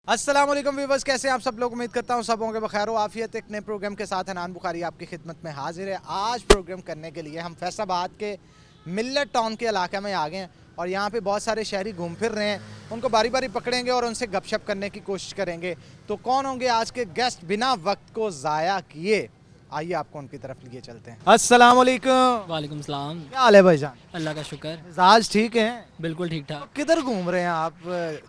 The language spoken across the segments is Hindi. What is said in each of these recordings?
अस्सलाम वालेकुम व्यूअर्स, कैसे हैं आप सब लोग। उम्मीद करता हूँ सब होंगे बखैर आफियत। एक नए प्रोग्राम के साथ हनान बुखारी आपकी खिदमत में हाजिर है। आज प्रोग्राम करने के लिए हम फैसलाबाद के मिल्लत टाउन के इलाके में आ गए हैं और यहाँ पे बहुत सारे शहरी घूम फिर रहे हैं। उनको बारी बारी पकड़ेंगे और उनसे गपशप करने की कोशिश करेंगे। तो कौन होंगे आज के गेस्ट, बिना वक्त को ज़ाया किए आइए आपको उनकी तरफ लिए चलते हैं। अस्सलाम वालेकुम। वालेकुम सलाम। क्या हाल है भाईजान? अल्लाह का शुक्र, मिजाज ठीक है? बिल्कुल ठीक ठाक। किधर घूम रहे हैं आप?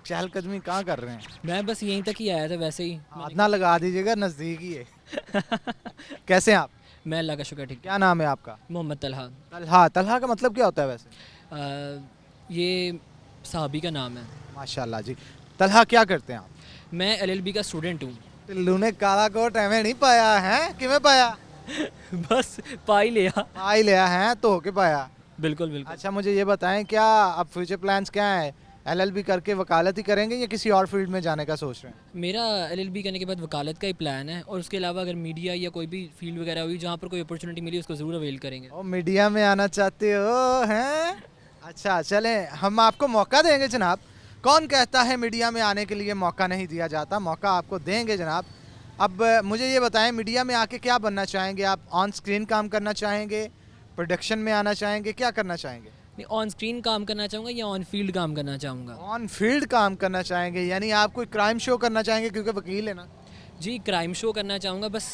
चहलकदमी कहाँ कर रहे हैं? मैं बस यहीं तक ही आया था वैसे ही। हाथ ना लगा दीजिएगा, नज़दीक ही है। कैसे हैं आप? मैं अल्लाह का शुक्र ठीक। क्या नाम है आपका? मोहम्मद तलहा। तलहा। तलहा का मतलब क्या होता है वैसे? ये साहबी का नाम है। माशाल्लाह जी। तलहा क्या करते हैं आप? मैं एलएलबी का स्टूडेंट हूँ। टिल्लू ने काला कोट एवं नहीं पाया है, किमें पाया? बस पा ही लिया। आई लिया है तो होके पाया। बिल्कुल बिल्कुल। अच्छा, मुझे ये बताएं, क्या अब फ्यूचर प्लान्स क्या है? एलएलबी करके वकालत ही करेंगे या किसी और फील्ड में जाने का सोच रहे हैं? मेरा एलएलबी करने के बाद वकालत का ही प्लान है, और उसके अलावा अगर मीडिया या कोई भी फील्ड वगैरह हुई जहाँ पर कोई अपॉर्चुनिटी मिली उसको ज़रूर अवेल करेंगे। ओ, मीडिया में आना चाहते हो हैं? अच्छा चलें, हम आपको मौका देंगे जनाब। कौन कहता है मीडिया में आने के लिए मौका नहीं दिया जाता? मौका आपको देंगे जनाब। अब मुझे ये बताएं, मीडिया में आके क्या बनना चाहेंगे आप? ऑन स्क्रीन काम करना चाहेंगे, प्रोडक्शन में आना चाहेंगे, क्या करना चाहेंगे? मैं ऑन स्क्रीन काम करना चाहूँगा या ऑन फील्ड काम करना चाहूँगा। ऑन फील्ड काम करना चाहेंगे, यानी आप कोई क्राइम शो करना चाहेंगे क्योंकि वकील है ना? जी, क्राइम शो करना चाहूँगा। बस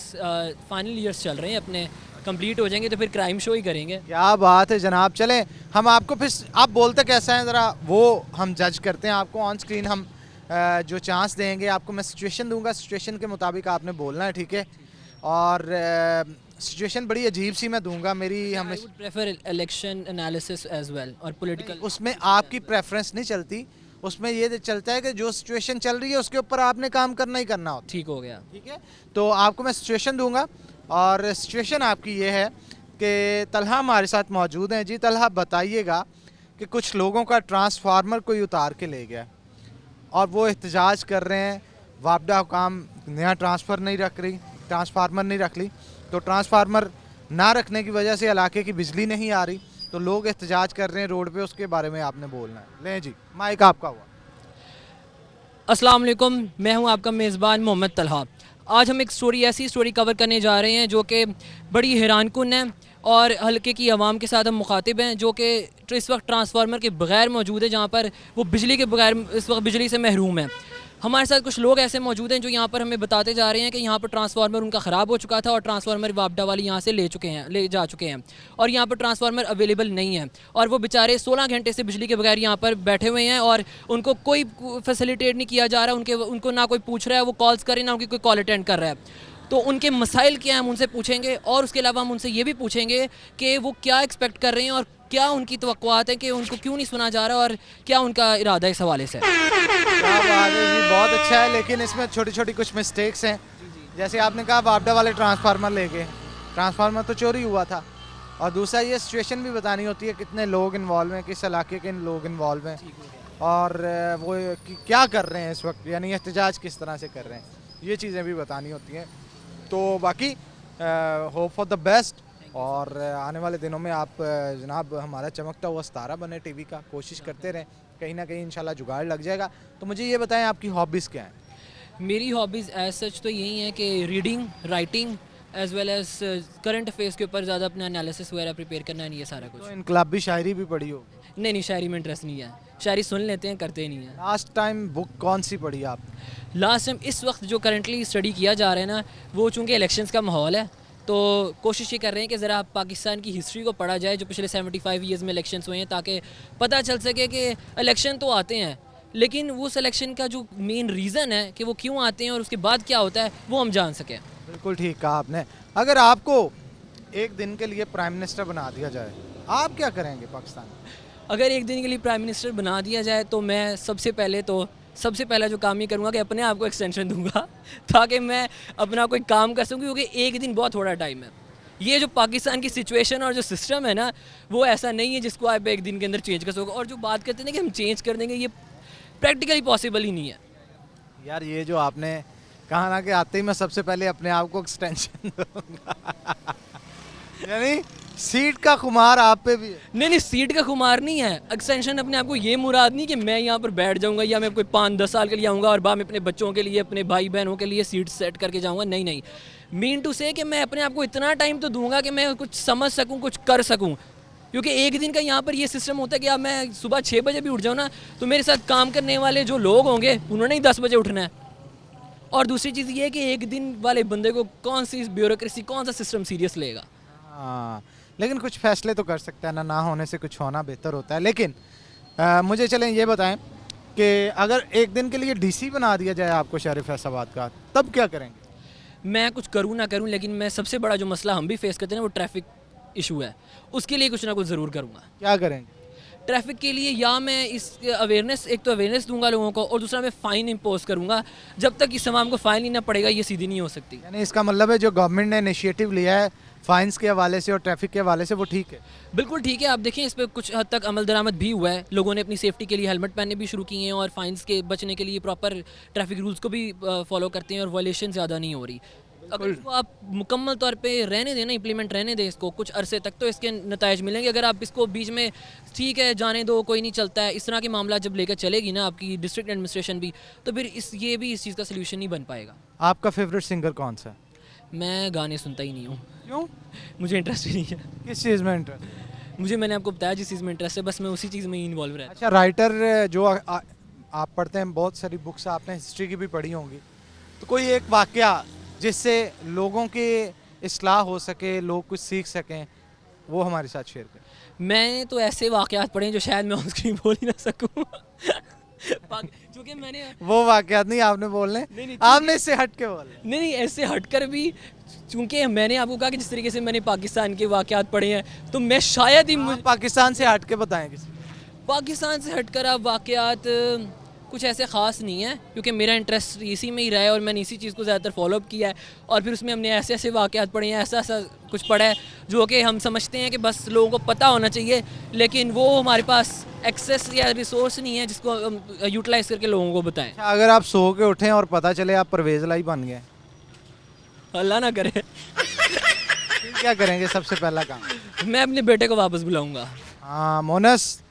फाइनल ईयर्स चल रहे हैं अपने, कंप्लीट हो जाएंगे तो फिर क्राइम शो ही करेंगे। क्या बात है जनाब। चलें, हम आपको फिर, आप बोलते कैसा है ज़रा वो हम जज करते हैं आपको। ऑन स्क्रीन हम जो चांस देंगे आपको, मैं सिचुएशन दूंगा, सिचुएशन के मुताबिक आपने बोलना है, ठीक है? और सिचुएशन बड़ी अजीब सी मैं दूंगा, मेरी आई हमें would prefer election analysis as well, और पॉलिटिकल। उसमें आपकी प्रेफरेंस नहीं चलती, उसमें ये चलता है कि जो सिचुएशन चल रही है उसके ऊपर आपने काम करना ही करना होता है। ठीक हो गया। ठीक है, तो आपको मैं सिचुएशन दूंगा और सिचुएशन आपकी ये है कि तलहा हमारे साथ मौजूद हैं। जी तलहा, बताइएगा कि कुछ लोगों का ट्रांसफार्मर कोई उतार के ले गया और वो एहतजाज कर रहे हैं, वापडा हुकाम नया ट्रांसफार्मर नहीं रख ली, तो ट्रांसफार्मर ना रखने की वजह से इलाके की बिजली नहीं आ रही, तो लोग एहतजाज कर रहे हैं रोड पे। उसके बारे में आपने बोलना है। लें जी, माइक आपका हुआ। अस्सलाम वालेकुम, मैं हूं आपका मेज़बान मोहम्मद तलहा। आज हम एक ऐसी स्टोरी कवर करने जा रहे हैं जो कि बड़ी हैरानकुन है, और हल्के की आवाम के साथ हम मुखातिब हैं जो कि इस वक्त ट्रांसफार्मर के बगैर मौजूद है, जहाँ पर वो बिजली के बगैर इस वक्त बिजली से महरूम है। हमारे साथ कुछ लोग ऐसे मौजूद हैं जो यहाँ पर हमें बताते जा रहे हैं कि यहाँ पर ट्रांसफार्मर उनका ख़राब हो चुका था और ट्रांसफार्मर वापडा वाली यहाँ से ले जा चुके हैं, और यहाँ पर ट्रांसफार्मर अवेलेबल नहीं है, और वो बेचारे 16 घंटे से बिजली के बगैर यहाँ पर बैठे हुए हैं और उनको कोई फैसिलिटेट नहीं किया जा रहा। उनको ना कोई पूछ रहा है वो कॉल्स करें, ना उनकी कोई कॉल अटेंड कर रहा है। तो उनके मसाइल क्या हैं हम उनसे पूछेंगे, और उसके अलावा हम उनसे ये भी पूछेंगे कि वो क्या एक्सपेक्ट कर रहे हैं और क्या उनकी तवक्कुआत है कि उनको क्यों नहीं सुना जा रहा, और क्या उनका इरादा इस हवाले से। क्या बात है जी, बहुत अच्छा है, लेकिन इसमें छोटी छोटी कुछ मिस्टेक्स हैं। जैसे आपने कहा वापडा वाले ट्रांसफार्मर ले गए, ट्रांसफार्मर तो चोरी हुआ था, और दूसरा ये सिचुएशन भी बतानी होती है, कितने लोग इन्वॉल्व हैं, किस इलाके के लोग इन्वॉल्व हैं, और वो क्या कर रहे हैं इस वक्त, यानी एहतजाज किस तरह से कर रहे हैं, ये चीज़ें भी बतानी होती हैं। तो बाकी होप फॉर द बेस्ट, और आने वाले दिनों में आप जनाब हमारा चमकता हुआ सितारा बने टीवी का, कोशिश करते रहें, कहीं ना कहीं इंशाल्लाह जुगाड़ लग जाएगा। तो मुझे ये बताएं, आपकी हॉबीज़ क्या हैं? मेरी हॉबीज़ एज सच तो यही है कि reading, writing, as well as current affairs के ऊपर ज़्यादा अपना एनालिसिस वगैरह प्रिपेयर करना है, ये सारा कुछ। तो इनकलाबी शायरी भी पढ़ी हो? नहीं, शायरी में इंटरेस्ट नहीं है, शायरी सुन लेते हैं, करते नहीं है। लास्ट टाइम बुक कौन सी पढ़ी आप? लास्ट टाइम इस वक्त जो करंटली स्टडी किया जा रहा है ना, वो चूँकि इलेक्शंस का माहौल है, तो कोशिश ये कर रहे हैं कि ज़रा पाकिस्तान की हिस्ट्री को पढ़ा जाए जो पिछले 75 ईयर्स में इलेक्शंस हुए हैं, ताकि पता चल सके कि इलेक्शन तो आते हैं, लेकिन उस इलेक्शन का जो मेन रीज़न है कि वो क्यों आते हैं और उसके बाद क्या होता है वो हम जान सकें। बिल्कुल ठीक कहा आपने। अगर आपको एक दिन के लिए प्राइम मिनिस्टर बना दिया जाए, आप क्या करेंगे पाकिस्तान में? अगर एक दिन के लिए प्राइम मिनिस्टर बना दिया जाए तो मैं सबसे पहला जो काम ये करूँगा कि अपने आप को एक्सटेंशन दूंगा ताकि मैं अपना कोई काम कर सकूँ, क्योंकि एक दिन बहुत थोड़ा टाइम है। ये जो पाकिस्तान की सिचुएशन और जो सिस्टम है ना, वो ऐसा नहीं है जिसको आप एक दिन के अंदर चेंज कर सकोगे, और जो बात करते हैं ना कि हम चेंज कर देंगे, ये प्रैक्टिकली पॉसिबल ही नहीं है। यार ये जो आपने कहा ना कि आते ही मैं सबसे पहले अपने आप को एक्सटेंशन दूंगा यानी सीट का खुमार आप पे भी है। नहीं, सीट का खुमार नहीं है। एक्सटेंशन अपने आप को ये मुराद नहीं कि मैं यहाँ पर बैठ जाऊँगा या मैं कोई 5-10 साल के लिए आऊँगा और बाद में अपने बच्चों के लिए, अपने भाई बहनों के लिए सीट सेट करके जाऊँगा। नहीं, मीन टू से कि मैं अपने आप को इतना टाइम तो दूंगा कि मैं कुछ समझ सकूँ, कुछ कर सकूँ। क्योंकि एक दिन का यहाँ पर ये सिस्टम होता है कि अब मैं सुबह 6 बजे भी उठ जाऊँ ना, तो मेरे साथ काम करने वाले जो लोग होंगे उन्होंने ही 10 बजे उठना है। और दूसरी चीज़ ये है कि एक दिन वाले बंदे को कौन सी ब्यूरोक्रेसी, कौन सा सिस्टम सीरियस लेगा। हाँ, लेकिन कुछ फैसले तो कर सकता है ना, ना होने से कुछ होना बेहतर होता है। लेकिन मुझे चलें ये बताएं कि अगर एक दिन के लिए डीसी बना दिया जाए आपको शहर फैसलाबाद का, तब क्या करेंगे? मैं कुछ करूँ ना करूँ, लेकिन मैं सबसे बड़ा जो मसला हम भी फेस करते हैं ना, वो ट्रैफिक इशू है। उसके लिए कुछ ना कुछ ज़रूर करूँगा। क्या करेंगे? ट्रैफिक के लिए या मैं इस अवेयरनेस, एक तो अवेयरनेस दूंगा लोगों को, और दूसरा मैं फ़ाइन इम्पोज करूँगा। जब तक इस तमाम को फ़ाइन नहीं ना पड़ेगा, ये सीधी नहीं हो सकती। यानी इसका मतलब है जो गवर्नमेंट ने इनिशिएटिव लिया है फाइन्स के हवाले से और ट्रैफिक के हवाले से, वो ठीक है? बिल्कुल ठीक है। आप देखें, इस पर कुछ हद तक अमल दरामद भी हुआ है। लोगों ने अपनी सेफ्टी के लिए हेलमेट पहनने भी शुरू किए हैं और फाइन्स के बचने के लिए प्रॉपर ट्रैफिक रूल्स को भी फॉलो करते हैं और वायलेशन ज़्यादा नहीं हो रही। अगर इसको आप मुकम्मल तौर पे रहने दें ना, इम्प्लीमेंट रहने दें इसको कुछ अरसे तक, तो इसके नतायज मिलेंगे। अगर आप इसको बीच में ठीक है जाने दो, कोई नहीं चलता है, इस तरह के मामला जब लेकर चलेगी ना आपकी डिस्ट्रिक्ट एडमिनिस्ट्रेशन भी, तो फिर ये भी इस चीज़ का सलूशन नहीं बन पाएगा। आपका फेवरेट सिंगर कौन सा है? मैं गाने सुनता ही नहीं हूँ। क्यों? मुझे इंटरेस्ट ही नहीं है। किस चीज़ में इंटरेस्ट? मुझे, मैंने आपको बताया, जिस चीज़ में इंटरेस्ट है बस मैं उसी चीज़ में ही इन्वॉल्व रहता अच्छा, राइटर जो आप पढ़ते हैं, बहुत सारी बुक्स आपने हिस्ट्री की भी पढ़ी होंगी, तो कोई एक वाकया जिससे लोगों की इस्लाह हो सके, लोग कुछ सीख सकें, वो हमारे साथ शेयर करें। हूँ। मैंने तो ऐसे वाक़यात पढ़े हैं जो शायद मैं ऑन स्क्रीन बोल ही ना सकूँ। क्योंकि मैंने वो वाकयात नहीं आपने बोलने, नहीं, आपने इससे हट के बोले। नहीं, ऐसे हटकर भी, चूँकि मैंने आपको कहा कि जिस तरीके से मैंने पाकिस्तान के वाक़यात पढ़े हैं, तो मैं शायद ही आप पाकिस्तान से हट के बताएं किसी। पाकिस्तान से हटकर आप वाक़यात कुछ ऐसे ख़ास नहीं है, क्योंकि मेरा इंटरेस्ट इसी में ही रहा है और मैंने इसी चीज़ को ज़्यादातर फॉलो अप किया है। और फिर उसमें हमने ऐसे ऐसे वाक़यात पढ़े हैं, ऐसा ऐसा कुछ पढ़ा है जो कि हम समझते हैं कि बस लोगों को पता होना चाहिए, लेकिन वो हमारे पास एक्सेस या रिसोर्स नहीं है जिसको हम यूटिलाइज़ करके लोगों को बताएं। अच्छा, अगर आप सो के उठें और पता चले आप परवेज़ लाई बन गए, अल्लाह ना करे। फिर क्या करेंगे? सबसे पहला काम? मैं अपने बेटे को वापस बुलाऊंगा। हाँ मोनस,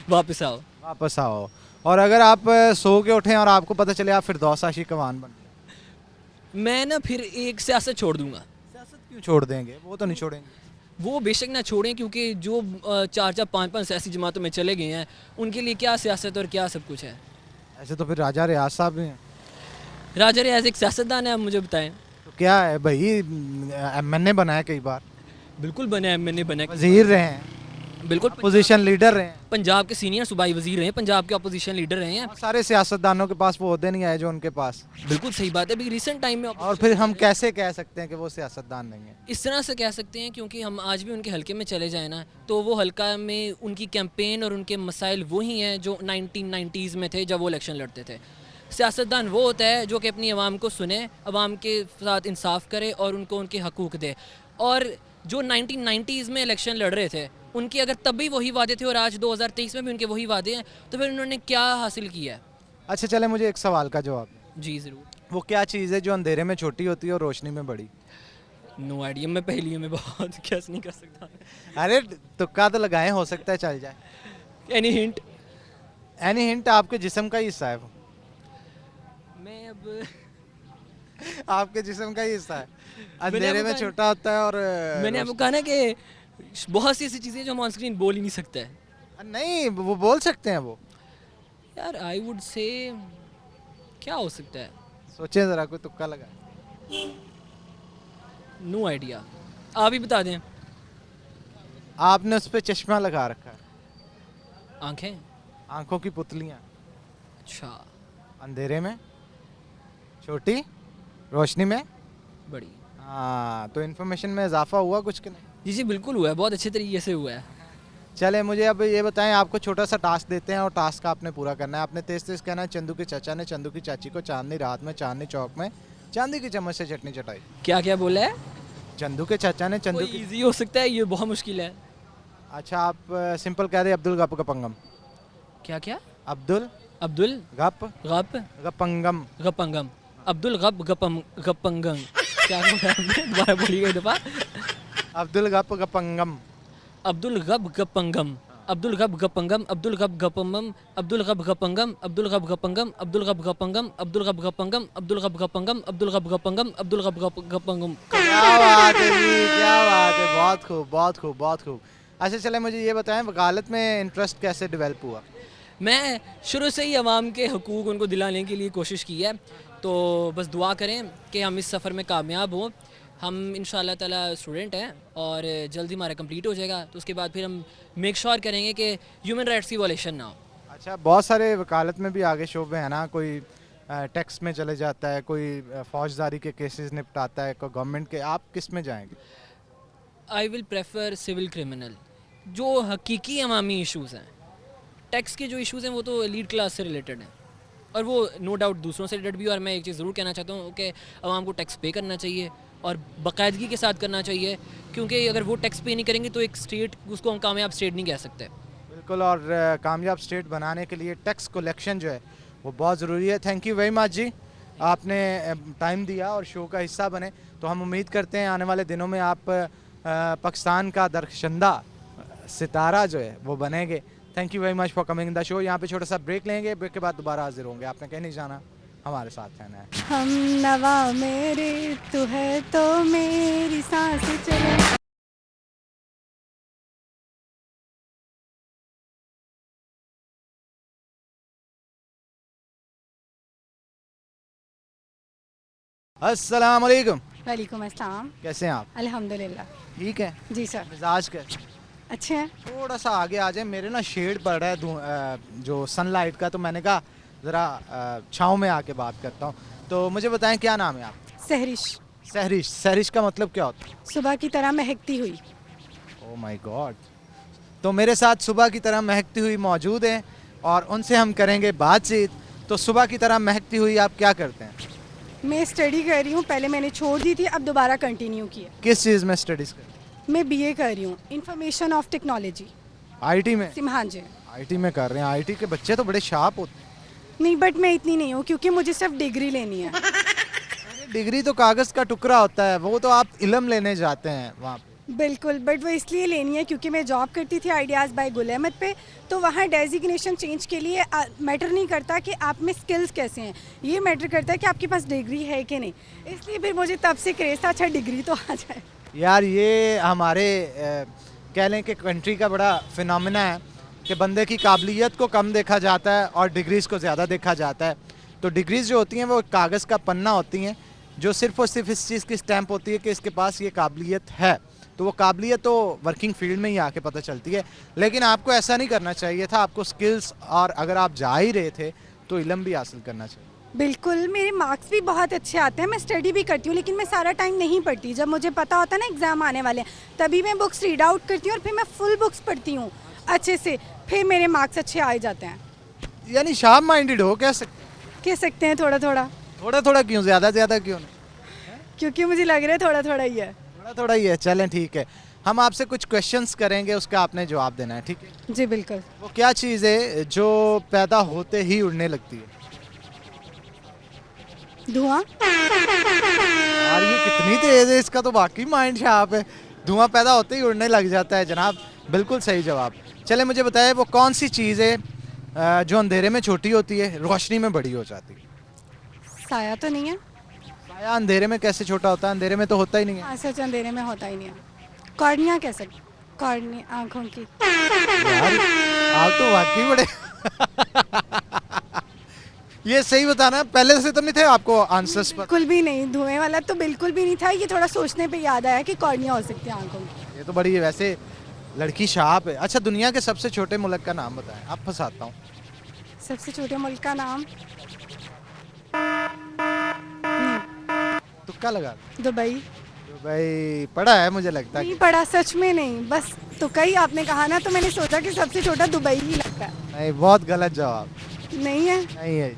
वापस आओ। वापस आओ। और अगर आप सो के उठें और आपको पता चले आप फिरदौस आशिक कवान बन गए, मैं ना फिर एक सियासत छोड़ दूंगा। सियासत क्यों छोड़ देंगे? वो तो नहीं छोड़ेंगे। वो बेशक ना छोड़ें, क्योंकि जो 4-4 5-5 सियासी जमातों में चले गए हैं, उनके लिए क्या सियासत और क्या सब कुछ है। ऐसे तो फिर राजा रियाज साहब भी हैं। राजा रियाज एक सियासतदान है, आप मुझे बताएं। तो क्या है भाई, एमएनए बना है कई बार, बिल्कुल बना है, मैंने बना है। वजीर रहे हैं, बिल्कुल अपोजिशन लीडर रहे हैं। पंजाब के सीनियर सूबाई वजीर रहे हैं, पंजाब के अपोजिशन लीडर रहे हैं। और सारे सियासतदानों के पास वो ओहदे नहीं आए जो उनके पास। बिल्कुल सही बात है। अभी रिसेंट टाइम में और फिर हम कैसे कह सकते हैं कि वो सियासतदान नहीं है? इस तरह से कह सकते हैं, क्योंकि हम आज भी उनके हलके में चले जाएं ना, तो वो हलका में उनकी कैंपेन और उनके मसाइल वही हैं जो 1990s में थे जब वो इलेक्शन लड़ते थे। सियासतदान वो होता है जो कि अपनी आवाम को सुने, आवाम के साथ इंसाफ करे और उनको उनके हकूक़ दे। और जो 1990s में इलेक्शन लड़ रहे थे, उनके अगर तब भी वही वादे थे और आज 2023 में भी उनके वही वादे हैं, तो फिर उन्होंने क्या हासिल किया है? अच्छा चले, मुझे एक सवाल का जवाब दें। जी ज़रूर। वो क्या चीज़ है जो अंधेरे में छोटी होती है और रोशनी में बड़ी? नो आइडिया, मैं पहेलियों में बहुत कैस नहीं कर सकता। अरे तुक्का तो लगाएं, हो सकता है चल जाए। Any hint? Any hint? आपके जिस्म का ही हिस्सा है वो। मैं अब आपके जिस्म का ही हिस्सा है, अंधेरे में आपको छोटा होता है और मैंने आपको कहा ना कि बहुत सी ऐसी चीज़ें जो हम ऑन स्क्रीन बोल ही नहीं सकते हैं। नहीं, वो बोल सकते हैं वो। यार आई वुड से क्या हो सकता है? सोचें ज़रा, कोई तुक्का लगाए। नो आइडिया, आप ही बता दें। आपने उस पर चश्मा लगा रखा है, आंखें? आंखों की पुतलियाँ, अच्छा, अंधेरे में छोटी, रोशनी में बड़ी। हाँ, तो इन्फॉर्मेशन में इजाफा हुआ कुछ कि नहीं? जी जी बिल्कुल हुआ है, बहुत अच्छे तरीके से हुआ है। चले, मुझे अब ये बताएं, आपको छोटा सा टास्क देते हैं और टास्क आपने पूरा करना है। आपने तेज तेज कहना है, चंदू के चाचा ने चंदू की चाची को चांदनी रात में चांदनी चौक में चांदी की चम्मच से चटनी चटाई। क्या क्या बोला है? चंदू के चाचा ने चंदू की। इजी हो सकता है, ये बहुत मुश्किल है। अच्छा, आप सिंपल कह रहे अब्दुल गप गपंगम। क्या क्या? अब्दुल अब्दुल गप गप गपंगम। गपंगम। अब्दुल गप गपंगम। क्या बोला आपने? दोबारा बोलिए एक दफ़ा। अब्दुल गप गपंगम। अब्दुल गब गपंगम, अब्दुल गब गपंगम, अब्दुल गब गपंगम, अब्दुल गब गपंगम, अब्दुल गब गपंगम, अब्दुल गब गपंगम, अब्दुल गब गपंगम, अब्दुल गब गपंगम, अब्दुल गब गपंगम, अब्दुल गब गपंगम। क्या बात है जी, क्या बात है, बहुत खूब, बहुत खूब, बहुत खूब। अच्छा चले मुझे ये बताएं, वकालत में इंटरेस्ट कैसे डेवलप हुआ? मैं शुरू से ही अवाम के हकूक़ उनको दिलाने के लिए कोशिश की है, तो बस दुआ करें कि हम इस सफ़र में कामयाब हों। हम इंशाल्लाह ताला स्टूडेंट हैं और जल्द ही हमारा कंप्लीट हो जाएगा, तो उसके बाद फिर हम मेक श्योर करेंगे कि ह्यूमन राइट्स की वॉलेशन ना हो। अच्छा, बहुत सारे वकालत में भी आगे शोबे हैं ना, कोई टैक्स में चले जाता है, कोई फौजदारी के केसेस निपटाता है, कोई गवर्नमेंट के। आप किस में जाएंगे? I will prefer civil criminal, जो हकीकी अवामी इश्यूज़ हैं। टैक्स के जो इश्यूज़ हैं वो तो एलीट क्लास से रिलेटेड हैं, और वो नो डाउट दूसरों से रिलेटेड भी। और मैं एक चीज़ ज़रूर कहना चाहता हूँ कि आवाम को टैक्स पे करना चाहिए और बाकायदगी के साथ करना चाहिए, क्योंकि अगर वो टैक्स पे नहीं करेंगे तो एक स्टेट, उसको हम कामयाब स्टेट नहीं कह सकते। बिल्कुल, और कामयाब स्टेट बनाने के लिए टैक्स कलेक्शन जो है वो बहुत ज़रूरी है। थैंक यू वेरी मच जी, आपने टाइम दिया और शो का हिस्सा बने। तो हम उम्मीद करते हैं आने वाले दिनों में आप पाकिस्तान का दरख्शंदा सितारा जो है वो बनेंगे। Thank you very much for coming in the show. यहाँ पे छोटा सा ब्रेक लेंगे, ब्रेक के बाद दोबारा हाजिर होंगे। आपने कहीं नहीं जाना, हमारे साथ रहना है। हम नवा मेरे तू है तो मेरी सांस चले। अस्सलाम वालेकुम, वालेकुम अस्सलाम। कैसे हैं आप? अल्हम्दुलिल्लाह। ठीक है। जी सर। मिजाज का अच्छे हैं। थोड़ा सा आगे आ जाए, मेरे ना शेड पड़ रहा है जो सनलाइट का, तो मैंने कहा ज़रा छाँव में आके बात करता हूँ। तो मुझे बताएं क्या नाम है आप? सहरिश। सहरिश। सहरिश का मतलब क्या होता है? सुबह की तरह महकती हुई। Oh my God. तो मेरे साथ सुबह की तरह महकती हुई मौजूद हैं और उनसे हम करेंगे बातचीत। तो सुबह की तरह महकती हुई आप क्या करते हैं? मैं स्टडी कर रही हूँ, पहले मैंने छोड़ दी थी, अब दोबारा कंटिन्यू किया। किस चीज़ में स्टडीज़ करते हैं? मैं बीए कर रही हूँ, इंफॉर्मेशन ऑफ टेक्नोलॉजी। आईटी में? हाँ जी। आईटी में कर रहे हैं। आईटी के बच्चे तो बड़े शार्प होते हैं। नहीं, बट मैं इतनी नहीं हूँ क्योंकि मुझे सिर्फ डिग्री लेनी है। डिग्री तो कागज़ का टुकड़ा होता है, वो तो आप इल्म लेने जाते हैं वहाँ पे। बिल्कुल, बट वो इसलिए लेनी है क्योंकि मैं जॉब करती थी आइडियाज़ बाय गुल अहमद पे, तो वहाँ डेजिग्नेशन चेंज के लिए मैटर नहीं करता कि आप में स्किल्स कैसे हैं, ये मैटर करता है कि आपके पास डिग्री है कि नहीं। इसलिए फिर मुझे तब से क्रेज़ था, अच्छा डिग्री तो आ जाए। यार ये हमारे कह लें कि कंट्री का बड़ा फिनोमिना है कि बंदे की काबिलियत को कम देखा जाता है और डिग्रीज़ को ज़्यादा देखा जाता है। तो डिग्रीज़ जो होती हैं वो कागज़ का पन्ना होती हैं, जो सिर्फ़ और सिर्फ इस चीज़ की स्टैंप होती है कि इसके पास ये काबिलियत है। तो वो काबिलियत तो वर्किंग फील्ड में ही आके पता चलती है। लेकिन आपको ऐसा नहीं करना चाहिए था, आपको स्किल्स, और अगर आप जा ही रहे थे तो इल्म भी हासिल करना चाहिए। बिल्कुल, मेरे मार्क्स भी बहुत अच्छे आते हैं, मैं स्टडी भी करती हूँ, लेकिन मैं सारा टाइम नहीं पढ़ती। जब मुझे पता होता है ना एग्ज़ाम आने वाले हैं, तभी मैं बुक्स रीड आउट करती हूँ और फिर मैं फुल बुक्स पढ़ती हूँ अच्छे से, फिर मेरे मार्क्स अच्छे आ जाते हैं। यानी शार्प माइंडेड हो कह सकते हैं थोड़ा थोड़ा, थोड़ा थोड़ा क्यों, ज़्यादा ज़्यादा क्यों नहीं? क्योंकि मुझे लग रहा है थोड़ा थोड़ा ही है। थोड़ा थोड़ा ही है। चलें ठीक है, हम आपसे कुछ क्वेश्चंस करेंगे, उसका आपने जवाब देना है, ठीक है? जी बिल्कुल। वो क्या चीज़ है जो पैदा होते ही उड़ने लगती है? धुआं। यार ये कितनी तेज़ है, इसका तो वाकई माइंड शार्प है। धुआं पैदा होते ही उड़ने लग जाता है जनाब, बिल्कुल सही जवाब। चले मुझे बताए वो कौन सी चीज़ है जो अंधेरे में छोटी होती है, रोशनी में बड़ी हो जाती है? साया तो नहीं है? साया अंधेरे में कैसे छोटा होता है? अंधेरे में तो होता ही नहीं है। हाँ सच, अंधेरे में होता ही नहीं है। कॉर्निया कह सकते, कॉर्निया आँखों की। यार आप तो वाकई बड़े ये सही बताना, पहले से तो नहीं थे आपको आंसर्स पर? बिल्कुल भी नहीं, धुएं वाला तो बिल्कुल भी नहीं था। ये थोड़ा सोचने पे याद आया कि कॉर्निया हो सकती है आँखों की। ये तो बड़ी वैसे लड़की शार्प है। अच्छा, दुनिया के सबसे छोटे मुल्क का नाम बताएं, आप फंसाता हूँ। सबसे छोटे मुल्क का नाम? तुक्का लगा। दुबई। दुबई पढ़ा है मुझे लगता है नहीं कि। पढ़ा, सच में नहीं, बस तो कई आपने कहा ना, तो मैंने सोचा कि सबसे छोटा दुबई ही लगता है। नहीं, बहुत गलत जवाब। नहीं है? नहीं है।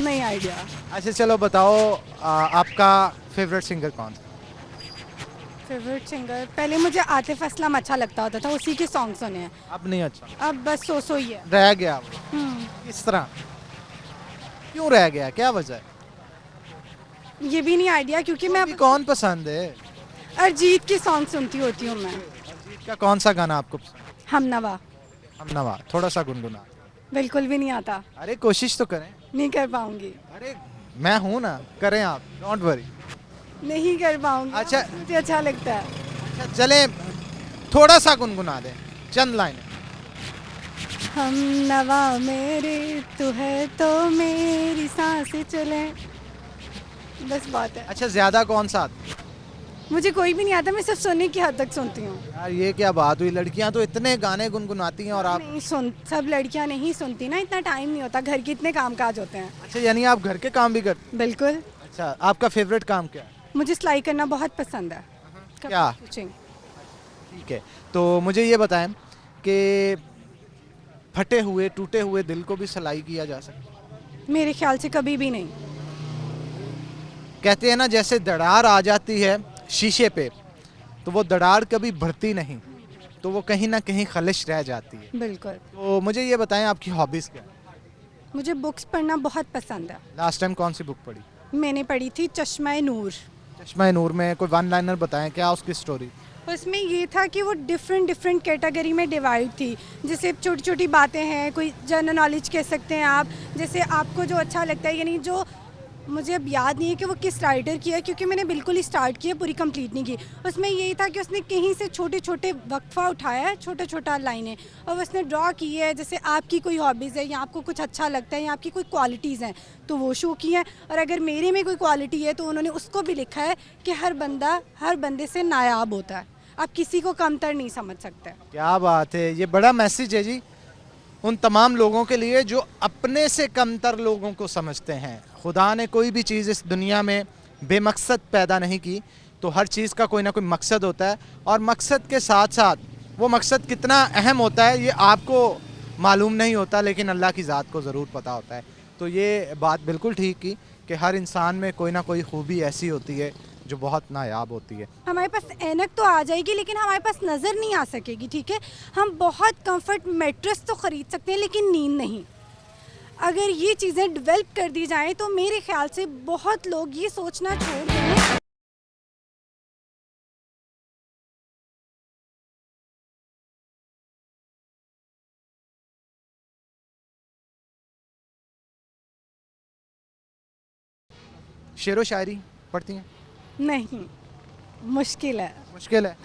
नहीं आइडिया। अच्छा चलो बताओ, आपका फेवरेट सिंगर कौन सा? फेवरेट सिंगर पहले मुझे आतिफ असलम अच्छा लगता होता था, उसी के सॉन्ग सुने हैं। अब नहीं? अच्छा, अब बस सो ही है। रह गया वो। हम्म, किस तरह, क्यों रह गया, क्या वजह है? ये भी नहीं आइडिया क्योंकि मैं अभी कौन पसंद है? अरिजीत के सॉन्ग सुनती होती हूँ मैं। अरिजीत उनका कौन सा गाना आपको पसंद है? हमनवा। हमनवा, थोड़ा सा गुनगुना। बिल्कुल भी नहीं आता, अरे कोशिश तो करें। नहीं कर पाऊंगी, अरे मैं हूं ना, करें आप, डोंट वरी। नहीं कर पाऊंगी। अच्छा। मुझे अच्छा लगता है। अच्छा चले, थोड़ा सा गुनगुना दें, चंद लाइनें। हमनवा मेरे तू है तो मेरी सांसें चले, बस बात है। अच्छा ज्यादा कौन सा आता है? मुझे कोई भी नहीं आता, मैं सिर्फ सुनने की हद तक सुनती हूँ। यार ये क्या बात हुई, लड़कियां तो इतने गाने गुनगुनाती हैं और आप। नहीं सुन, सब लड़कियाँ नहीं सुनती ना, इतना टाइम नहीं होता, घर के इतने काम काज होते हैं। अच्छा यानी आप घर के काम भी करते? बिल्कुल। अच्छा, आपका फेवरेट काम क्या है? मुझे सिलाई करना बहुत पसंद है। क्या? स्टिचिंग। ठीक है, तो मुझे ये बताएं कि फटे हुए टूटे हुए दिल को भी सिलाई किया जा सकता है? मेरे ख्याल से कभी भी नहीं। कहते हैं ना जैसे दरार आ जाती है शीशे पे, तो वो दरार कभी बढ़ती नहीं, तो वो कहीं ना कहीं खलिश रह जाती है। बिल्कुल। तो मुझे ये बताएं आपकी हॉबीज़ क्या है? मुझे बुक्स पढ़ना बहुत पसंद है। लास्ट टाइम कौन सी बुक पढ़ी? मैंने पढ़ी थी चश्मा नूर। चश्मा नूर में कोई वन लाइनर बताएं, क्या उसकी स्टोरी? उसमें ये था कि वो डिफरेंट कैटेगरी में डिवाइड थी। जैसे छोटी छोटी बातें हैं, कोई जनरल नॉलेज कह सकते हैं आप, जैसे आपको जो अच्छा लगता है, यानी जो मुझे अब याद नहीं है कि वो किस राइटर की है, क्योंकि मैंने बिल्कुल ही स्टार्ट किया, पूरी कंप्लीट नहीं की। उसमें यही था कि उसने कहीं से छोटे छोटे वक्फा उठाया है, छोटा छोटा लाइनें, और उसने ड्रॉ की है। जैसे आपकी कोई हॉबीज़ है या आपको कुछ अच्छा लगता है या आपकी कोई क्वालिटीज़ हैं तो वो शो की हैं, और अगर मेरे में कोई क्वालिटी है तो उन्होंने उसको भी लिखा है कि हर बंदा हर बंदे से नायाब होता है, आप किसी को कमतर नहीं समझ सकते। क्या बात है, ये बड़ा मैसेज है जी उन तमाम लोगों के लिए जो अपने से कमतर लोगों को समझते हैं। खुदा ने कोई भी चीज़ इस दुनिया में बेमकसद पैदा नहीं की, तो हर चीज़ का कोई ना कोई मकसद होता है, और मकसद के साथ साथ वो मकसद कितना अहम होता है ये आपको मालूम नहीं होता, लेकिन अल्लाह की ज़ात को ज़रूर पता होता है। तो ये बात बिल्कुल ठीक की कि हर इंसान में कोई ना कोई खूबी ऐसी होती है जो बहुत नायाब होती है। हमारे पास ऐनक तो आ जाएगी लेकिन हमारे पास नज़र नहीं आ सकेगी, ठीक है। हम बहुत कंफर्ट मैट्रेस तो ख़रीद सकते हैं लेकिन नींद नहीं। अगर ये चीज़ें डेवलप कर दी जाएं तो मेरे ख्याल से बहुत लोग ये सोचना छोड़ देंगे। शेरो शायरी पढ़ती हैं? नहीं, मुश्किल है। मुश्किल है।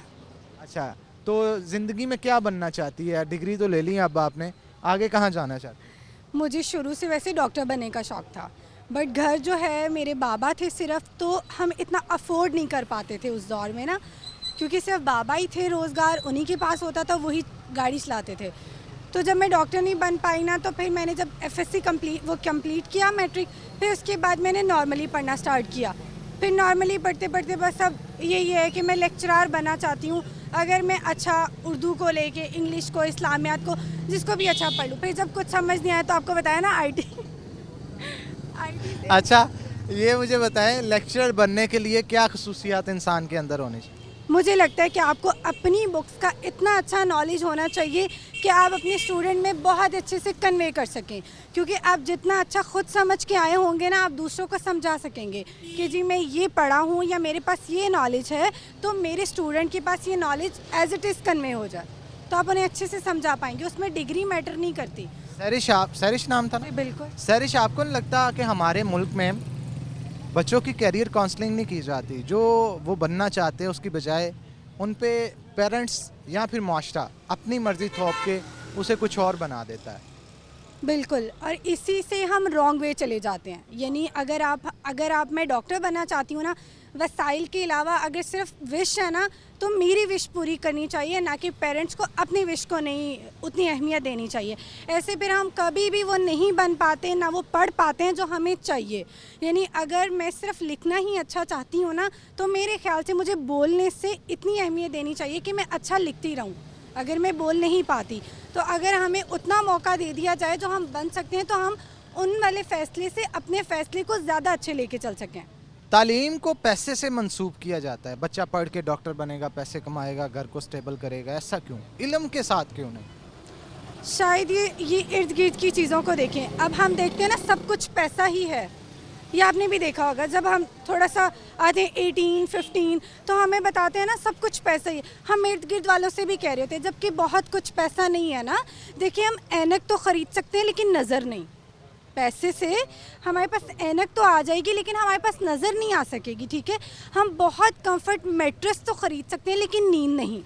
अच्छा, तो ज़िंदगी में क्या बनना चाहती है? डिग्री तो ले ली अब आपने, आगे कहाँ जाना चाहती है? मुझे शुरू से वैसे डॉक्टर बनने का शौक़ था, बट घर जो है मेरे बाबा थे सिर्फ, तो हम इतना अफोर्ड नहीं कर पाते थे उस दौर में ना, क्योंकि सिर्फ बाबा ही थे, रोज़गार उन्हीं के पास होता था, वही गाड़ी चलाते थे। तो जब मैं डॉक्टर नहीं बन पाई ना, तो फिर मैंने जब एफएससी कंप्लीट किया मैट्रिक, फिर उसके बाद मैंने नॉर्मली पढ़ना स्टार्ट किया। फिर नॉर्मली पढ़ते पढ़ते बस अब यही है कि मैं लेक्चरार बनना चाहती हूँ। अगर मैं अच्छा उर्दू को लेके, इंग्लिश को, इस्लामियात को, जिसको भी अच्छा पढ़ लूँ। फिर जब कुछ समझ नहीं आया तो आपको बताया ना आईटी अच्छा, ये मुझे बताएं लेक्चरर बनने के लिए क्या खसूसियात इंसान के अंदर होनी चाहिए? मुझे लगता है कि आपको अपनी बुक्स का इतना अच्छा नॉलेज होना चाहिए कि आप अपने स्टूडेंट में बहुत अच्छे से कन्वे कर सकें, क्योंकि आप जितना अच्छा खुद समझ के आए होंगे ना, आप दूसरों को समझा सकेंगे कि जी मैं ये पढ़ा हूँ या मेरे पास ये नॉलेज है, तो मेरे स्टूडेंट के पास ये knowledge as it is convey हो जाए, तो आप उन्हें अच्छे से समझा पाएंगे। उसमें डिग्री मैटर नहीं करती। सैरिश नाम था ना? बिल्कुल। सैरिश, आपको नहीं लगता कि हमारे मुल्क में बच्चों की कैरियर काउंसलिंग नहीं की जाती? जो वो बनना चाहते हैं उसकी बजाय उन पे पेरेंट्स या फिर माशरा अपनी मर्ज़ी थोप के उसे कुछ और बना देता है। बिल्कुल, और इसी से हम रॉन्ग वे चले जाते हैं। यानी अगर आप मैं डॉक्टर बनना चाहती हूँ ना, वसाइल के अलावा अगर सिर्फ विश है ना, तो मेरी विश पूरी करनी चाहिए, ना कि पेरेंट्स को अपनी विश को नहीं उतनी अहमियत देनी चाहिए। ऐसे फिर हम कभी भी वो नहीं बन पाते, ना वो पढ़ पाते हैं जो हमें चाहिए। यानी अगर मैं सिर्फ लिखना ही अच्छा चाहती हूँ ना, तो मेरे ख्याल से मुझे बोलने से इतनी अहमियत देनी चाहिए कि मैं अच्छा लिखती रहूँ। अगर मैं बोल नहीं पाती, तो अगर हमें उतना मौका दे दिया जाए जो हम बन सकते हैं, तो हम उन वाले फ़ैसले से अपने फ़ैसले को ज़्यादा अच्छे लेके चल सकें। तालीम को पैसे से मंसूब किया जाता है, बच्चा पढ़ के डॉक्टर बनेगा, पैसे कमाएगा, घर को स्टेबल करेगा, ऐसा क्यों? इल्म के साथ क्यों नहीं? शायद ये इर्द गिर्द की चीज़ों को देखें। अब हम देखते हैं ना, सब कुछ पैसा ही है, ये आपने भी देखा होगा, जब हम थोड़ा सा आते हैं 18-15 तो हमें बताते हैं ना सब कुछ पैसा ही है। हम इर्द गिर्द वालों से भी कह रहे थे जबकि बहुत कुछ पैसा नहीं है ना। देखिए हम ऐनक तो ख़रीद सकते हैं लेकिन नज़र नहीं। पैसे से हमारे पास ऐनक तो आ जाएगी लेकिन हमारे पास नज़र नहीं आ सकेगी, ठीक है। हम बहुत कंफर्ट मैट्रेस तो ख़रीद सकते हैं लेकिन नींद नहीं।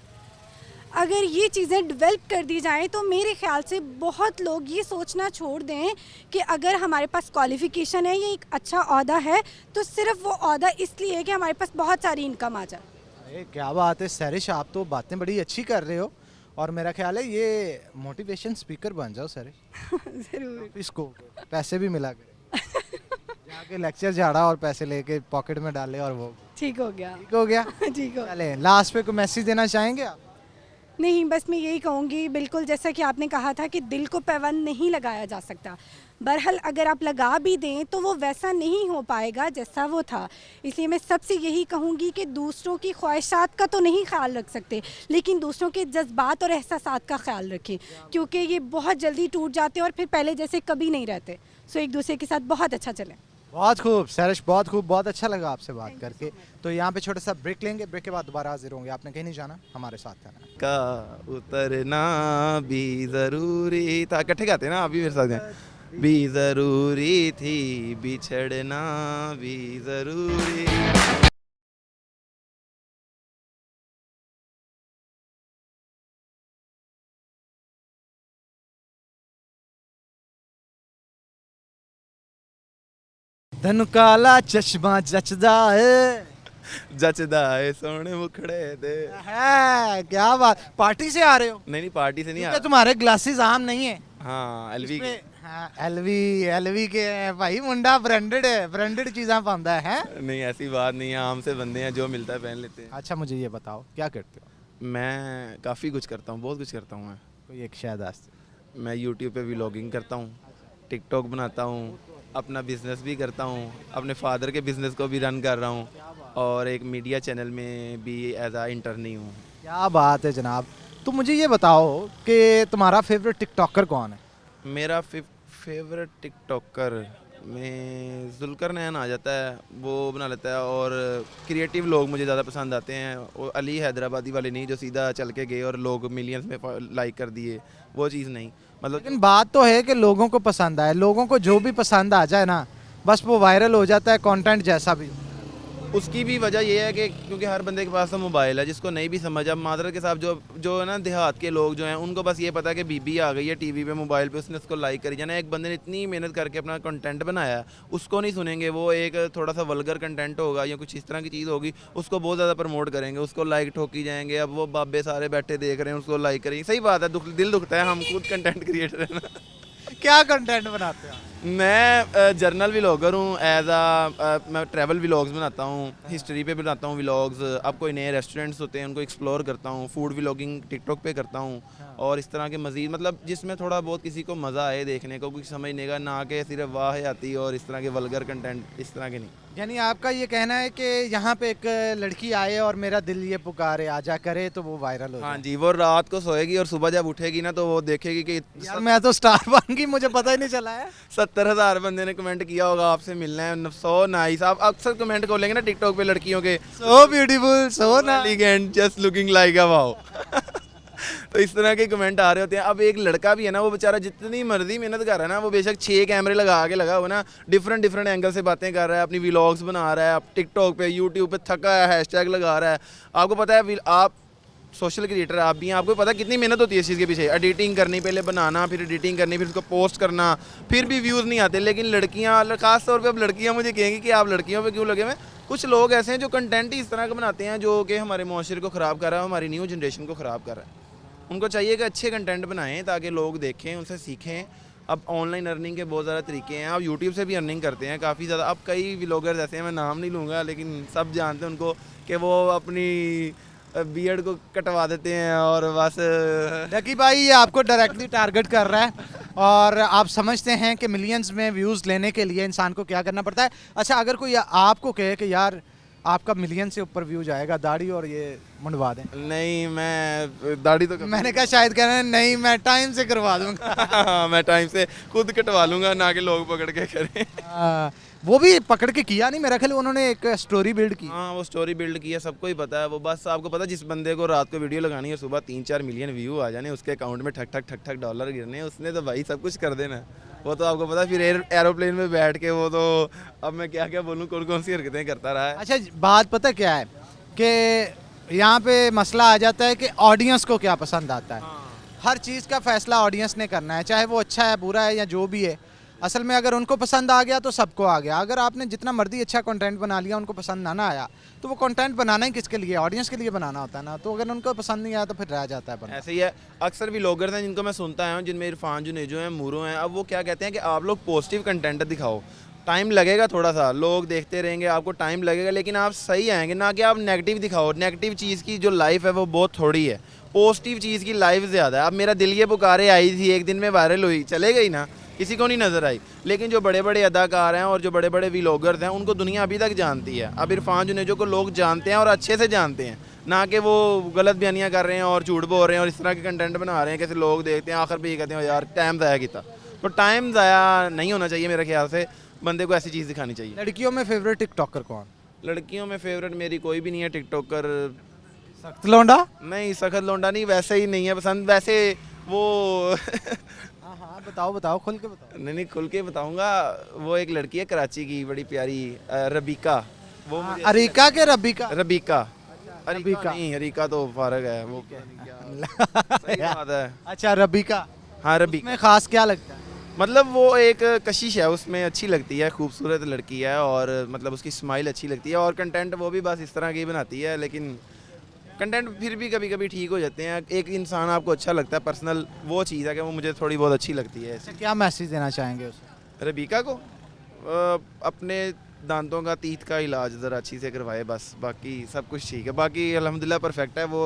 अगर ये चीज़ें डेवलप कर दी जाएं तो मेरे ख्याल से बहुत लोग ये सोचना छोड़ दें कि अगर हमारे पास क्वालिफ़िकेशन है, ये एक अच्छा ओहदा है, तो सिर्फ वो ओहदा इसलिए है कि हमारे पास बहुत सारी इनकम आ जाए। अरे क्या बात है सरिश, आप तो बातें बड़ी अच्छी कर रहे हो और मेरा ख्याल है ये मोटिवेशन स्पीकर बन जाओ सरिश। ज़रूर। इसको पैसे भी मिला करे, जाके लेक्चर झाड़ा और पैसे लेके पॉकेट में डाले और वो ठीक हो गया। ठीक हो गया। ठीक हो। चले लास्ट पे कोई मैसेज देना चाहेंगे आप? नहीं, बस मैं यही कहूँगी, बिल्कुल जैसा कि आपने कहा था कि दिल को पैबंद नहीं लगाया जा सकता। बहरहाल अगर आप लगा भी दें तो वो वैसा नहीं हो पाएगा जैसा वो था। इसलिए मैं सबसे यही कहूँगी कि दूसरों की ख्वाहिशात का तो नहीं ख्याल रख सकते, लेकिन दूसरों के जज्बात और एहसासात का ख्याल रखें, क्योंकि ये बहुत जल्दी टूट जाते हैं और फिर पहले जैसे कभी नहीं रहते। सो एक दूसरे के साथ बहुत अच्छा चलें। बहुत खूब सरिश, बहुत खूब, बहुत अच्छा लगा आपसे बात करके। तो यहाँ पे छोटा सा ब्रेक लेंगे, ब्रेक के बाद दोबारा हाजिर होंगे। आपने कहीं नहीं जाना, हमारे साथ रहना। का उतरना भी जरूरी था, इकट्ठे गाते हैं ना, आप भी मेरे साथ हैं। भी जरूरी थी, बिछड़ना भी जरूरी। धन काला चश्मा जचदा है। जचदा है सोने मुखड़े दे। है क्या बात, पार्टी से आ रहे हो? नहीं पार्टी से नहीं क्या आ। तुम्हारे ग्लासेस आम नहीं है? हाँ एलवी के। हाँ एलवी के हैं भाई, मुंडा ब्रांडेड है, ब्रांडेड चीज़ां पांदा है। नहीं ऐसी बात नहीं है, आम से बंदे हैं, जो मिलता है पहन लेते हैं। अच्छा मुझे ये बताओ क्या करते हो? मैं काफ़ी कुछ करता हूँ, बहुत कुछ करता हूँ। मैं कोई एक शायद आज मैं यूट्यूब पे व्लॉगिंग करता हूँ, टिकटॉक बनाता हूँ, अपना बिजनेस भी करता हूँ, अपने फादर के बिजनेस को भी रन कर रहा हूँ, और एक मीडिया चैनल में भी एज आ इंटर्नी हूँ। क्या बात है जनाब। तो मुझे ये बताओ कि तुम्हारा फेवरेट टिकटॉकर कौन है? मेरा फेवरेट टिकटॉकर में जुल्कर नैन आ जाता है, वो बना लेता है, और क्रिएटिव लोग मुझे ज़्यादा पसंद आते हैं। वो अली हैदराबादी वाले नहीं, जो सीधा चल के गए और लोग मिलियंस में लाइक कर दिए, वो चीज़ नहीं। मतलब लेकिन बात तो है कि लोगों को पसंद आए, लोगों को जो भी पसंद आ जाए ना, बस वो वायरल हो जाता है, कंटेंट जैसा भी। उसकी भी वजह ये है कि क्योंकि हर बंदे के पास तो मोबाइल है, जिसको नहीं भी समझ। अब मादरत के साथ जो है ना, देहात के लोग जो हैं, उनको बस ये पता है कि बीबी आ गई है टीवी पे, मोबाइल पे, उसने उसको लाइक करी जाना। एक बंदे ने इतनी मेहनत करके अपना कंटेंट बनाया, उसको नहीं सुनेंगे। वो एक थोड़ा सा वल्गर कंटेंट होगा या कुछ इस तरह की चीज़ होगी, उसको बहुत ज़्यादा प्रमोट करेंगे, उसको लाइक ठोकी जाएंगे। अब वो बाबे सारे बैठे देख रहे हैं, उसको लाइक करेंगे। सही बात है, दिल दुखता है। हम खुद कंटेंट क्रिएटर है ना। क्या कंटेंट बनाते हो? मैं जर्नल व्लॉगर हूँ, मैं ट्रैवल व्लॉग्स बनाता हूँ, हिस्ट्री पे बनाता हूँ व्लॉग्स। अब कोई नए रेस्टोरेंट्स होते हैं, उनको एक्सप्लोर करता हूँ। फूड व्लॉगिंग टिकटॉक पे करता हूँ, और इस तरह के मज़ीद, मतलब जिसमें थोड़ा बहुत किसी को मज़ा आए देखने को, कुछ समझने का, ना कि सिर्फ वाह आती और इस तरह के वल्गर कंटेंट, इस तरह के नहीं। यानी आपका ये कहना है कि यहाँ पे एक लड़की आए और मेरा दिल ये पुकारे आजा करे तो वो वायरल हो हाँ जाए। जी, वो रात को सोएगी और सुबह जब उठेगी ना, तो वो देखेगी कि यार मैं तो स्टार बन गई, मुझे पता ही नहीं चला है। 70,000 बंदे ने कमेंट किया होगा आपसे मिलना है। So nice. आप अक्सर कमेंट खोलेंगे ना टिकटॉक पे लड़कियों के, सो ब्यूटीफुल, सो ना। Elegant, just looking like a wow. तो इस तरह के कमेंट आ रहे होते हैं। अब एक लड़का भी है ना, वो बेचारा जितनी मर्जी मेहनत कर रहा है ना, वो बेशक 6 कैमरे लगा के लगा हुआ ना, डिफरेंट एंगल से बातें कर रहा है, अपनी व्लॉग्स बना रहा है, अब टिकटॉक पे, यूट्यूब पे थका है, हैशटैग लगा रहा है। आपको पता है, आप सोशल क्रिएटर आप भी हैं, आपको पता है कितनी मेहनत होती है इस चीज़ के पीछे। एडिटिंग करनी, पहले बनाना, फिर एडिटिंग करनी, फिर उसको पोस्ट करना, फिर भी व्यूज़ नहीं आते। लेकिन लड़कियाँ, खास तौर पे अब लड़कियाँ मुझे कहेंगी कि आप लड़कियों पे क्यों लगे हुए। कुछ लोग ऐसे हैं जो कंटेंट ही इस तरह का बनाते हैं जो कि हमारे मुआशरे को ख़राब कर रहा है, हमारी न्यू जनरेशन को ख़राब कर रहा है। उनको चाहिए कि अच्छे कंटेंट बनाएं ताकि लोग देखें, उनसे सीखें। अब ऑनलाइन अर्निंग के बहुत ज़्यादा तरीके हैं, आप यूट्यूब से भी अर्निंग करते हैं काफ़ी ज़्यादा। अब कई व्लॉगर्स ऐसे हैं, मैं नाम नहीं लूँगा, लेकिन सब जानते हैं उनको, कि वो अपनी बियर्ड को कटवा देते हैं और बस। लकी भाई ये आपको डायरेक्टली टारगेट कर रहा है, और आप समझते हैं कि मिलियंस में व्यूज़ लेने के लिए इंसान को क्या करना पड़ता है। अच्छा अगर कोई आपको कहे कि यार आपका मिलियन से ऊपर व्यू जाएगा, दाढ़ी और ये मुंडवा दें। नहीं, मैं दाढ़ी तो मैंने कहा शायद कह रहे हैं नहीं मैं टाइम से करवा दूंगा। मैं टाइम से खुद कटवा लूंगा, ना कि लोग पकड़ के करें। वो भी पकड़ के किया नहीं, मेरा ख्याल उन्होंने एक स्टोरी बिल्ड की। हाँ, वो स्टोरी बिल्ड की है, सबको ही पता है वो। बस आपको पता है, जिस बंदे को रात को वीडियो लगानी है, सुबह 3-4 मिलियन व्यू आ जाने, उसके अकाउंट में ठक ठक ठक ठक डॉलर गिरने, उसने तो भाई सब कुछ कर देना। वो तो आपको पता है, फिर एरोप्लेन में बैठ के वो तो, अब मैं क्या क्या बोलूँ, कौन कौन सी हरकतें करता रहा है। अच्छा, बात पता क्या है कि यहाँ पे मसला आ जाता है कि ऑडियंस को क्या पसंद आता है। हर चीज़ का फैसला ऑडियंस ने करना है, चाहे वो अच्छा है बुरा है या जो भी है। असल में अगर उनको पसंद आ गया तो सबको आ गया। अगर आपने जितना मर्जी अच्छा कंटेंट बना लिया, उनको पसंद ना आया, तो वो कंटेंट बनाना ही किसके लिए, ऑडियंस के लिए बनाना होता है ना। तो अगर उनको पसंद नहीं आया तो फिर रह जाता है बंदा। ऐसे ही है, अक्सर भी व्लॉगर्स हैं जिनको मैं सुनता आया हूँ, जिनमें इरफान जुनेजो हैं, मूरो हैं, अब वो क्या कहते हैं कि आप लोग पॉजिटिव कंटेंट दिखाओ, टाइम लगेगा थोड़ा सा, लोग देखते रहेंगे, आपको टाइम लगेगा, लेकिन आप सही आएंगे, ना कि आप नेगेटिव दिखाओ। नेगेटिव चीज़ की जो लाइफ है वो बहुत थोड़ी है, पॉजिटिव चीज़ की लाइफ ज़्यादा है। अब मेरा दिल ये पुकारे आई थी, एक दिन में वायरल हुई, चले गई ना, किसी को नहीं नज़र आई। लेकिन जो बड़े बड़े अदाकार हैं और जो बड़े बड़े व्लॉगर्स हैं, उनको दुनिया अभी तक जानती है। अब इरफान जुनेजो को लोग जानते हैं और अच्छे से जानते हैं, ना कि वो गलत बयानियाँ कर रहे हैं और झूठ बोल रहे हैं और इस तरह के कंटेंट बना रहे हैं, कैसे लोग देखते हैं आखिर पे ये कहते हैं यार टाइम ज़ाया किया। तो टाइम ज़ाया नहीं होना चाहिए मेरे ख्याल से, बंदे को ऐसी चीज़ दिखानी चाहिए। लड़कियों में फेवरेट टिकटॉकर कौन? लड़कियों में फेवरेट मेरी कोई भी नहीं है टिकटॉकर। सख्त लौंडा? नहीं, सख्त लौंडा नहीं, वैसे ही नहीं है पसंद, वैसे वो हाँ हाँ, बताओ बताओ, खुल के बताओ। नहीं, खुल के बताऊंगा। वो एक लड़की है कराची की, बड़ी प्यारी, रबीका। वो मुझे अरीका के रबीका? रबीका, रबीका नहीं, अरीका तो फारग है वो। सही बात है। अच्छा, रबीका। हाँ, रबीका। में खास क्या लगता है? मतलब वो एक कशिश है, उसमें अच्छी लगती है, खूबसूरत लड़की है, और मतलब उसकी स्माइल अच्छी लगती है, और कंटेंट वो भी बस इस तरह की बनाती है, लेकिन कंटेंट फिर भी कभी कभी ठीक हो जाते हैं। एक इंसान आपको अच्छा लगता है पर्सनल, वो चीज़ है कि वो मुझे थोड़ी बहुत अच्छी लगती है। अच्छा, क्या मैसेज देना चाहेंगे उसे? रबीका को अपने दांतों का, तीत का इलाज ज़रा अच्छी से करवाए, बस बाकी सब कुछ ठीक है। बाकी अल्हम्दुलिल्लाह परफेक्ट है वो,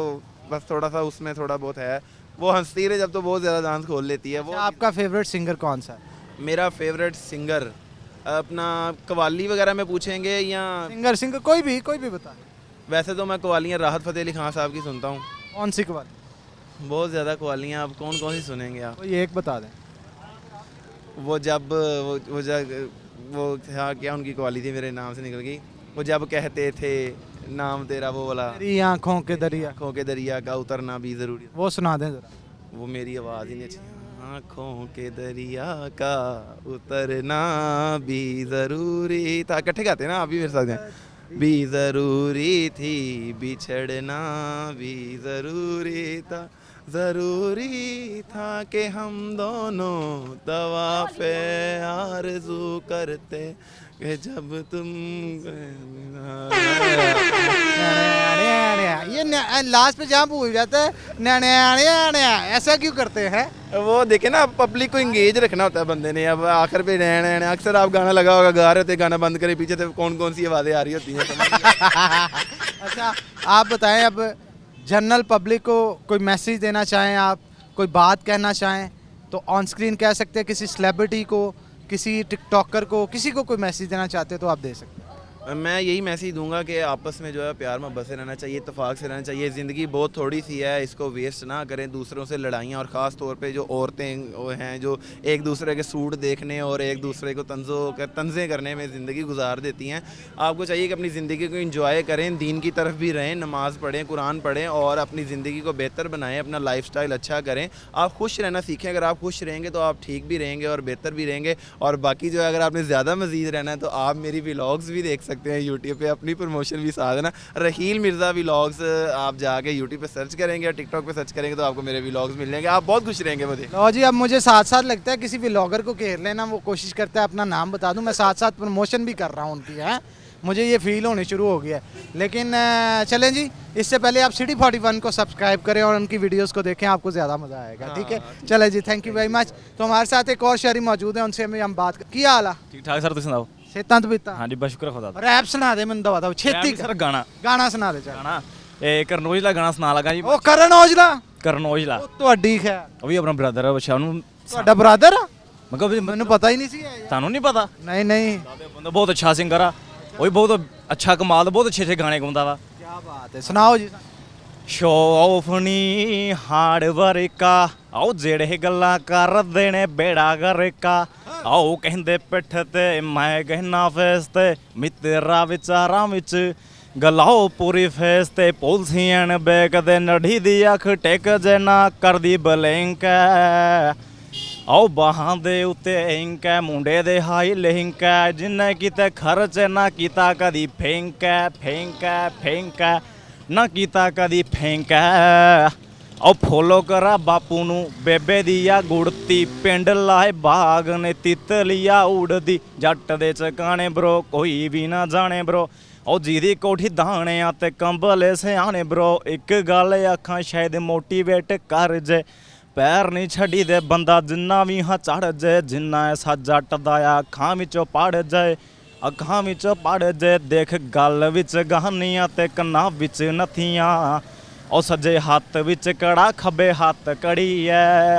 बस थोड़ा सा उसमें थोड़ा बहुत है, वो हंसती रहे, जब तो बहुत ज़्यादा दांत खोल लेती है वो। अच्छा, आपका फेवरेट सिंगर कौन सा है? मेरा फेवरेट सिंगर अपना कवाली वगैरह में पूछेंगे या सिंगर कोई भी बता। वैसे तो मैं कवालियाँ राहत फ़तेह अली खान साहब की सुनता हूँ। कौन सी कवाली? बहुत ज़्यादा कवालियाँ, अब कौन कौन सी सुनेंगे आप? कोई एक बता दें। वो जब वो हाँ, क्या उनकी कवाली थी, मेरे नाम से निकल गई। वो जब कहते थे नाम तेरा, वो वाला, तेरी आँखों के दरिया। आँखों के दरिया का उतरना भी ज़रूरी। वो सुना दें ज़रा। वो मेरी आवाज़ ही नहीं अच्छी। आँखों के दरिया का उतरना भी ज़रूरी था, इकट्ठे गाते हैं ना, आप भी मेरे साथ हैं। भी ज़रूरी थी, बिछड़ना भी ज़रूरी था, ज़रूरी था कि हम दोनों तवाफ़े आरज़ू करते कि जब तुम ये लास्ट पे जहाँ भूल जाता है, ऐसा क्यों करते हैं? वो देखे ना, पब्लिक को इंगेज रखना होता है बंदे ने। अब आखिर पे नैन, अक्सर आप गाना लगा होगा, गा रहे होते, गाना बंद करें, पीछे से कौन कौन सी आवाज़ें आ रही होती हैं। अच्छा, आप बताएं, अब जनरल पब्लिक को कोई मैसेज देना चाहें आप, कोई बात कहना चाहें, तो ऑन स्क्रीन कह सकते हैं, किसी सेलिब्रिटी को, किसी टिकटॉकर को, किसी को कोई मैसेज देना चाहते तो आप दे सकते हैं। मैं यही मैसेज दूंगा कि आपस में जो है प्यार मोहब्बत से रहना चाहिए, इत्तेफाक से रहना चाहिए। ज़िंदगी बहुत थोड़ी सी है, इसको वेस्ट ना करें दूसरों से लड़ाइयाँ, और ख़ास तौर पे जो औरतें वो हैं जो एक दूसरे के सूट देखने और एक दूसरे को तंज़ें करने में ज़िंदगी गुजार देती हैं। आपको चाहिए कि अपनी ज़िंदगी को इंजॉय करें, दीन की तरफ भी रहें, नमाज़ पढ़ें, कुरान पढ़ें, और अपनी ज़िंदगी को बेहतर बनाएं, अपना लाइफस्टाइल अच्छा करें। आप खुश रहना सीखें। अगर आप खुश रहेंगे तो आप ठीक भी रहेंगे और बेहतर भी रहेंगे। और बाकी जो है, अगर आपने ज़्यादा मज़ीद रहना है तो आप मेरी व्लॉग्स भी देख सकते हैं यूट्यूब पे, अपनी प्रमोशन भी साथ है ना, रहील मिर्ज़ा व्लॉग्स। आप जाके यूट्यूब पे सर्च करेंगे और टिकटॉक पे सर्च करेंगे तो आपको मेरे व्लॉग्स मिल जाएंगे, आप बहुत खुश रहेंगे। मुझे लो जी, अब मुझे साथ साथ लगता है किसी व्लॉगर को घेर लेना, वो कोशिश करता है अपना नाम बता दूं, मैं साथ साथ प्रमोशन भी कर रहा हूं उनकी, है मुझे ये फील होनी शुरू हो गया है। लेकिन चलें जी, इससे पहले आप सिटी 41 को सब्सक्राइब करें और उनकी वीडियोस को देखें, आपको ज़्यादा मज़ा आएगा। ठीक है, चलें जी, थैंक यू वेरी मच। तो हमारे साथ एक और शहरी मौजूद है, उनसे हम बात कर। क्या हाल है? ठीक ठाक सर, तुम सुनाओ। सेता तो बीता। हाँ जी, बस शुक्र खुदा दा। रैप सुना दे, मैं दवा दो छेती सर गाना गाना सुना दे चल। गाना ਇਹ ਕਰਨ ਔਜਲਾ ਗਾਣਾ ਸੁਣਾ ਲਗਾ ਜੀ। ਉਹ ਕਰਨ ਔਜਲਾ? ਕਰਨ ਔਜਲਾ ਉਹ ਤੁਹਾਡੀ ਖੈਰ, ਉਹ ਵੀ ਆਪਣਾ ਬ੍ਰਦਰ ਹੈ, ਬੱਚਾ ਉਹਨੂੰ ਤੁਹਾਡਾ ਬ੍ਰਦਰ ਆ? ਮੈਂ ਕਿਹਾ ਮੈਨੂੰ ਪਤਾ ਹੀ ਨਹੀਂ ਸੀ। ਤੁਹਾਨੂੰ ਨਹੀਂ ਪਤਾ? ਨਹੀਂ ਨਹੀਂ, ਬੰਦਾ ਬਹੁਤ ਅੱਛਾ ਸਿੰਗਰ ਆ, ਉਹ ਵੀ ਬਹੁਤ ਅੱਛਾ ਕਮਾਲ ਦਾ ਬਹੁਤ ਅੱਛੇ ਅੱਛੇ ਗਾਣੇ ਗਾਉਂਦਾ ਵਾ क्या बात है सुनाओ जी ਸ਼ੋ ਆਫ ਨੀ ਹਾਰਡ ਵਰਕਾ ਆਓ ਜਿਹੜੇ ਗੱਲਾਂ ਕਰਦੇ ਨੇ ਬੇੜਾ ਗਰਕਾ ਆਓ ਕਹਿੰਦੇ ਪਿੱਠ ਤੇ ਮੈਂ ਕਹਿਣਾ ਫੇਸ ਤੇ ਮਿੱਤਰਾ ਵਿਚਾਰਾਂ ਵਿੱਚ ਗਲਾਓ ਪੂਰੀ ਫੇਸ ਤੇ ਪੁਲਸੀਆਂ ਨੇ ਬੇਕਦੇ ਨੜੀ ਦੀ ਅੱਖ ਟਿਕ ਜੇ ਨਾ ਕਰਦੀ ਬਲਿੰਕ ਆਓ ਬਾਹਾਂ ਦੇ ਉੱਤੇ ਇੰਕ ਹੈ ਮੁੰਡੇ ਦੇ ਹਾਈ ਲਿੰਕ ਹੈ ਜਿੰਨੇ ਕਿਤੇ ਖਰਚ ਨਾ ਕੀਤਾ ਕਦੀ ਫੇਂਕ ਨਾ ਕੀਤਾ ਕਦੀ ਫੇਂਕ ਆਓ ਫੋਲੋ ਕਰਾ ਬਾਪੂ ਨੂੰ ਬੇਬੇ ਦੀ ਆ ਗੁੜਤੀ ਪਿੰਡ ਲਾਏ ਬਾਗ ਨੇ ਤਿਤਲੀਆ ਉੜਦੀ ਜੱਟ ਦੇ ਚਕਾਣੇ ਬਰੋ ਕੋਈ ਵੀ ਨਾ ਜਾਣੇ ਬਰੋ ਉਹ ਜਿਹਦੀ ਕੋਠੀ ਦਾਣਿਆਂ ਤੇ ਕੰਬਲ ਸਿਆਣੇ ਬਰੋ ਇੱਕ ਗੱਲ ਅੱਖਾਂ ਸ਼ਾਇਦ ਮੋਟੀਵੇਟ ਕਰ ਜੇ ਪੈਰ ਨਹੀਂ ਛੱਡੀ ਦੇ ਬੰਦਾ ਜਿੰਨਾ ਵੀ ਹਾਂ ਚੜ ਜੇ ਜਿੰਨਾ ਐਸਾ ਜੱਟ ਦਾ ਆ ਅੱਖਾਂ ਵਿੱਚੋਂ ਪੜ ਜਾਏ ਅੱਖਾਂ ਵਿੱਚੋਂ ਪੜ ਜੇ ਦੇਖ ਗੱਲ ਵਿੱਚ ਗਾਨੀਆਂ ਤੇ ਕੰਨਾਂ ਵਿੱਚ ਨਥੀਆਂ ਉਹ ਸੱਜੇ ਹੱਥ ਵਿੱਚ ਕੜਾ ਖੱਬੇ ਹੱਥ ਕੜੀ ਐ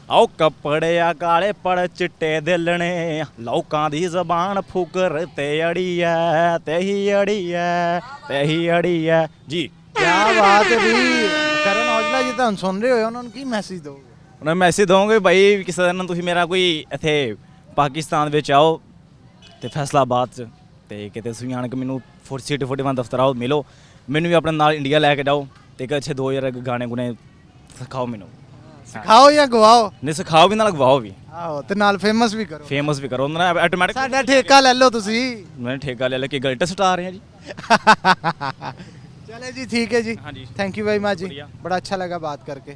ਆਓ ਕੱਪੜੇ ਆ ਕਾਲੇ ਪੜ ਚਿੱਟੇ ਦਿਲਣੇ ਲੋਕਾਂ ਦੀ ਜ਼ਬਾਨ ਫੁਕਰ ਤੇ ਅੜੀ ਐ ਜੀ क्या बात है भी करण औजला जी तो हम सुन रहे हो उन्होंने की मैसेज दोगे ਉਹਨਾਂ ਨੂੰ ਮੈਸੇਜ ਦਵਾਂਗੇ ਭਾਈ ਕਿਸੇ ਦਿਨ ਤੁਸੀਂ ਮੇਰਾ ਕੋਈ ਇੱਥੇ ਪਾਕਿਸਤਾਨ ਵਿੱਚ ਆਓ ਤੇ ਫੈਸਲਾਬਾਦ 'ਚ ਤੇ ਕਿਤੇ ਤੁਸੀਂ ਆਣ ਕੇ ਮੈਨੂੰ 41 ਦਫ਼ਤਰ ਆਓ ਮਿਲੋ ਮੈਨੂੰ ਵੀ ਆਪਣੇ ਨਾਲ ਇੰਡੀਆ ਲੈ ਕੇ ਜਾਓ ਤੇ ਇੱਕ ਅੱਛੇ 2000 ਗਾਣੇ ਗੁਣੇ ਸਿਖਾਓ ਮੈਨੂੰ सिखाओ या गवाओ ਨਹੀਂ ਸਿਖਾਓ ਵੀ ਨਾਲ ਗਵਾਓ ਵੀ ਆਹੋ ਤੇ ਨਾਲ ਫੇਮਸ ਵੀ ਕਰੋ ਫੇਮਸ ਵੀ ਕਰੋ ਉਹਨਾਂ ਨਾਲ ਆਟੋਮੈਟਿਕ ਸਾਡਾ ਠੇਕਾ ਲੈ ਲਓ ਤੁਸੀਂ ਮੈਂ ਠੇਕਾ ਲੈ ਕੇ ਗਲਟ ਸਟਾਰ ਆ ਜੀ चले जी ठीक है जी हाँ जी। थैंक यू वेरी मच जी बढ़िया। बड़ा अच्छा लगा बात करके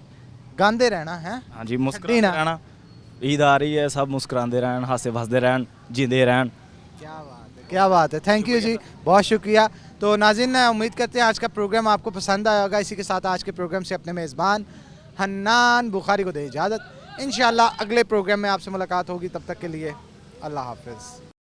गांदे रहना है हाँ जी छड्डी मुस्कुराते ना। रहना ईद आ रही है सब मुस्कुराते रहन हासे वसते रहन जींदे रहन क्या बात है थैंक यू जी बहुत शुक्रिया तो नाज़रीन उम्मीद करते हैं आज का प्रोग्राम आपको पसंद आया होगा इसी के साथ आज के प्रोग्राम से अपने मेज़बान हन्नान बुखारी को दे इजाज़त इंशाल्लाह अगले प्रोग्राम में आपसे मुलाकात होगी तब तक के लिए अल्लाह हाफिज़